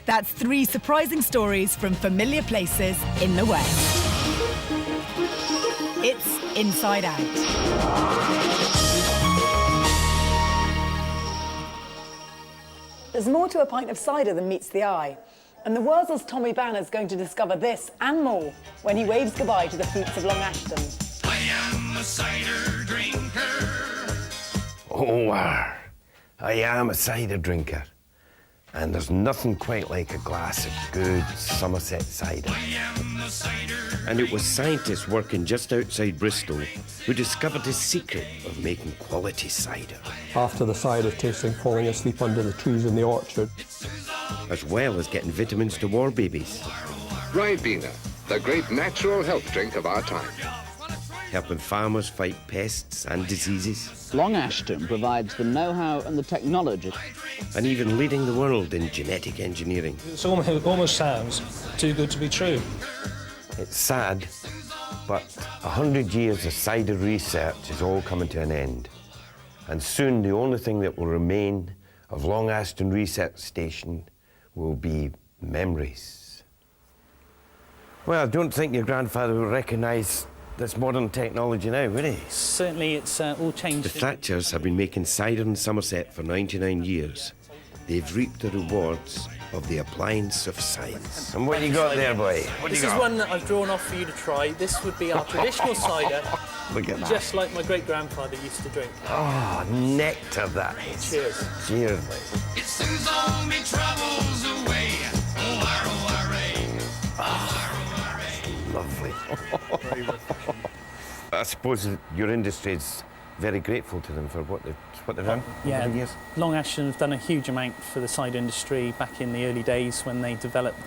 That's 3 surprising stories from familiar places in the West. It's Inside Out. There's more to a pint of cider than meets the eye. And the Wurzels' Tommy Banner's going to discover this and more when he waves goodbye to the fruits of Long Ashton. I am a cider drinker. Oh, I am a cider drinker. And there's nothing quite like a glass of good Somerset cider. I am a cider. And it was scientists working just outside Bristol who discovered the secret of making quality cider. After the cider tasting, falling asleep under the trees in the orchard. As well as getting vitamins to war babies. Ribena, the great natural health drink of our time. Helping farmers fight pests and diseases. Long Ashton provides the know-how and the technology. And even leading the world in genetic engineering. It almost sounds too good to be true. It's sad, but 100 years of cider research is all coming to an end. And soon the only thing that will remain of Long Ashton Research Station will be memories. Well, I don't think your grandfather will recognise this modern technology now, would he? Certainly, it's all changed. The Thatchers have been making cider in Somerset for 99 years. They've reaped the rewards of the appliance of science. And what you got there, boy? What This you is got? one that I've drawn off for you to try. This would be our traditional cider, Look at that. just like my great-grandfather used to drink. Oh, nectar that is. Cheers. Cheers, mate. It soothes all me troubles away. Lovely. I suppose your industry is very grateful to them for what they've done over the years. Long Ashton have done a huge amount for the cider industry back in the early days when they developed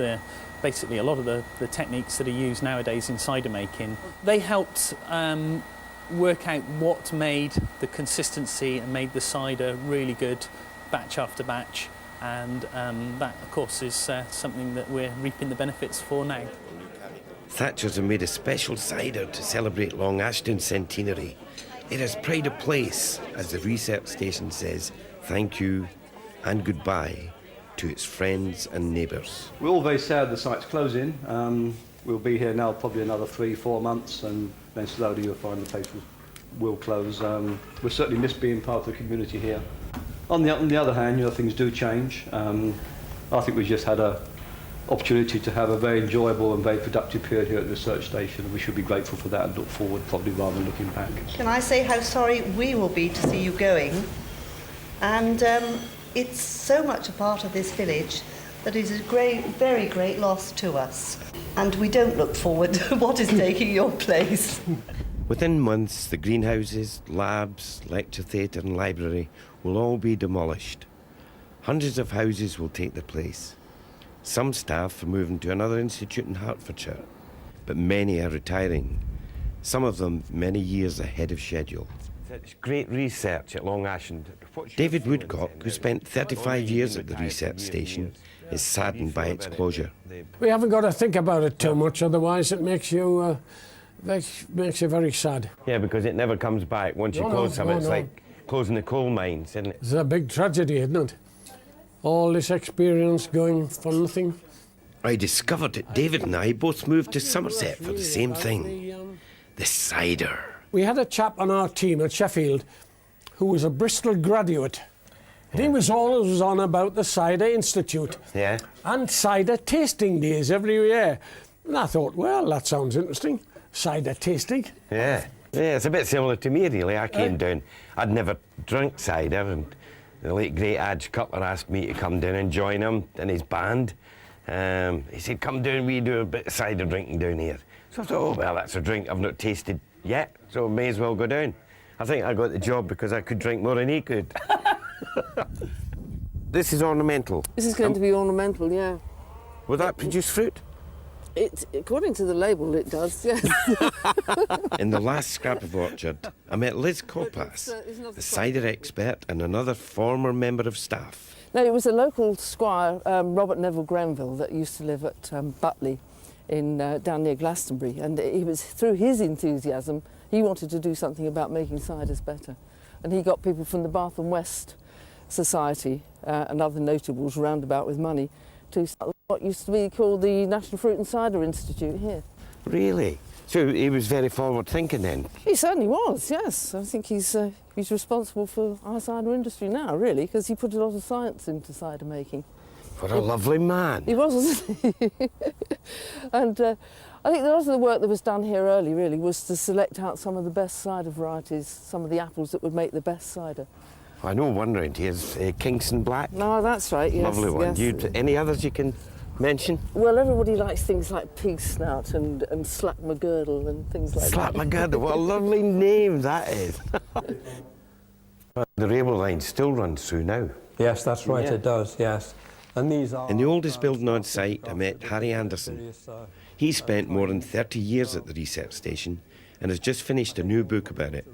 basically a lot of the techniques that are used nowadays in cider making. They helped work out what made the consistency and made the cider really good batch after batch, and that, of course, is something that we're reaping the benefits for now. Thatchers have made a special cider to celebrate Long Ashton's centenary. It has pride of place, as the research station says, thank you and goodbye to its friends and neighbours. We're all very sad the site's closing. We'll be here now probably another 3-4 months, and then slowly you'll find the place will close. We certainly miss being part of the community here. On the other hand, things do change. I think we just had an opportunity to have a very enjoyable and very productive period here at the research station, and we should be grateful for that and look forward probably rather than looking back. Can I say how sorry we will be to see you going? And it's so much a part of this village that it is a very great loss to us. And we don't look forward to what is taking your place. Within months, the greenhouses, labs, lecture theatre and library will all be demolished. Hundreds of houses will take their place. Some staff are moving to another institute in Hertfordshire, but many are retiring, some of them many years ahead of schedule. It's great research at Long Ashton. David Woodcock, who spent 35 years at the research station, is saddened by its closure. We haven't got to think about it too much, otherwise it makes you very sad. Yeah, because it never comes back. Once you close something, it's like closing the coal mines, isn't it? It's a big tragedy, isn't it? All this experience going for nothing. I discovered that David and I both moved to Somerset for the same thing, the cider. We had a chap on our team at Sheffield who was a Bristol graduate. And he was always on about the Cider Institute. Yeah. And cider tasting days every year. And I thought, well, that sounds interesting. Cider tasting. Yeah. Yeah, it's a bit similar to me, really. I came down. I'd never drunk cider, and the late, great Adge Cutler asked me to come down and join him in his band. He said, come down, we do a bit of cider drinking down here. So I thought, oh, well, that's a drink I've not tasted yet, so may as well go down. I think I got the job because I could drink more than he could. This is ornamental. This is going to be ornamental, yeah. Will that produce fruit? According to the label, it does, yes. In the last scrap of orchard, I met Liz Copas, the cider expert and another former member of staff. No, it was a local squire, Robert Neville Grenville, that used to live at Butley down near Glastonbury, and he was, through his enthusiasm, he wanted to do something about making ciders better. And he got people from the Bath and West Society and other notables round about with money to what used to be called the National Fruit and Cider Institute here. Really? So he was very forward-thinking then? He certainly was, yes. I think he's responsible for our cider industry now, really, because he put a lot of science into cider making. What a lovely man. He was, wasn't he? And I think a lot of the work that was done here early, really, was to select out some of the best cider varieties, some of the apples that would make the best cider. I know one round here's Kingston Black. No, that's right, yes. Lovely one. Yes. Any others you can mention? Well, everybody likes things like Pig Snout and Slack McGirdle and things like Slack that. McGirdle, what a lovely name that is. The railway line still runs through now. Yes, that's right, it does, yes. And these are... In the oldest building on site, I met Harry Anderson. He spent more than 30 years at the research station and has just finished a new book about it.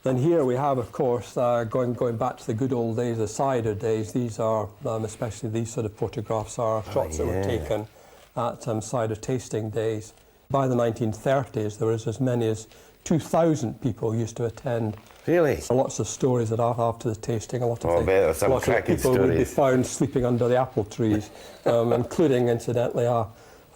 Then here we have, of course, going back to the good old days, the cider days. These are, especially these sort of photographs, are shots that were taken at cider tasting days. By the 1930s, there was as many as 2,000 people used to attend. Really? Lots of stories that after the tasting, a lot of people would be found sleeping under the apple trees, including, incidentally,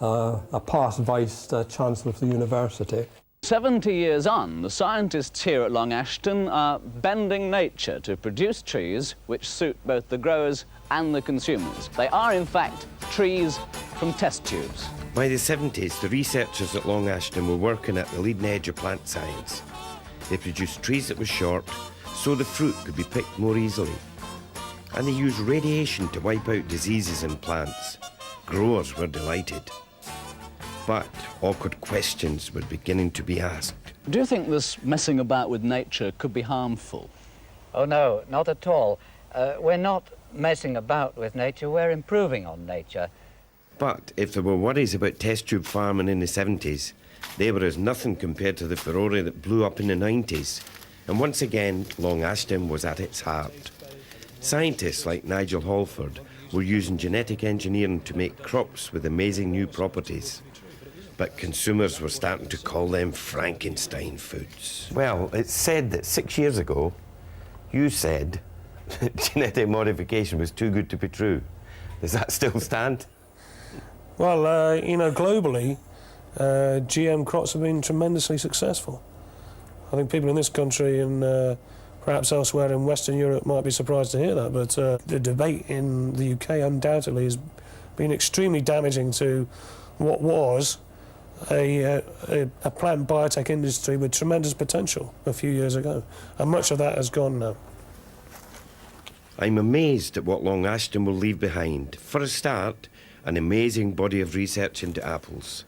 a past vice-chancellor of the university. 70 years on, the scientists here at Long Ashton are bending nature to produce trees which suit both the growers and the consumers. They are, in fact, trees from test tubes. By the 70s, the researchers at Long Ashton were working at the leading edge of plant science. They produced trees that were short, so the fruit could be picked more easily. And they used radiation to wipe out diseases in plants. Growers were delighted. But awkward questions were beginning to be asked. Do you think this messing about with nature could be harmful? Oh, no, not at all. We're not messing about with nature, we're improving on nature. But if there were worries about test tube farming in the 70s, they were as nothing compared to the furore that blew up in the 90s. And once again, Long Ashton was at its heart. Scientists like Nigel Halford were using genetic engineering to make crops with amazing new properties. But consumers were starting to call them Frankenstein foods. Well, it's said that 6 years ago, you said that genetic modification was too good to be true. Does that still stand? Well, you know, globally, GM crops have been tremendously successful. I think people in this country and perhaps elsewhere in Western Europe might be surprised to hear that, but the debate in the UK undoubtedly has been extremely damaging to what was a plant biotech industry with tremendous potential a few years ago, and much of that has gone now. I'm amazed at what Long Ashton will leave behind. For a start, an amazing body of research into apples.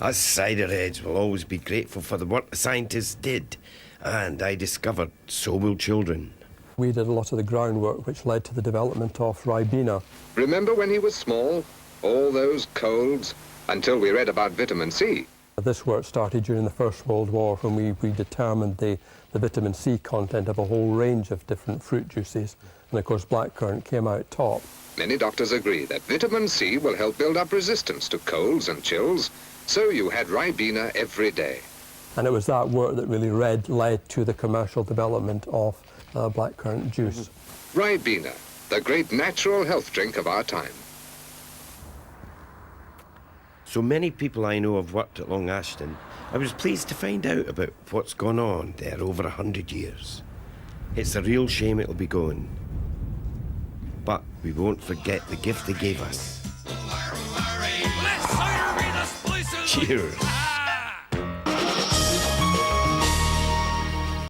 Us ciderheads will always be grateful for the work the scientists did, and I discovered so will children. We did a lot of the groundwork which led to the development of Ribena. Remember when he was small? All those colds? Until we read about vitamin C. This work started during the First World War when we determined the vitamin C content of a whole range of different fruit juices. And of course blackcurrant came out top. Many doctors agree that vitamin C will help build up resistance to colds and chills, so you had Ribena every day. And it was that work that really led to the commercial development of blackcurrant juice. Ribena, the great natural health drink of our time. So many people I know have worked at Long Ashton. I was pleased to find out about what's gone on there over 100 years. It's a real shame it'll be going. But we won't forget the gift they gave us. Cheers.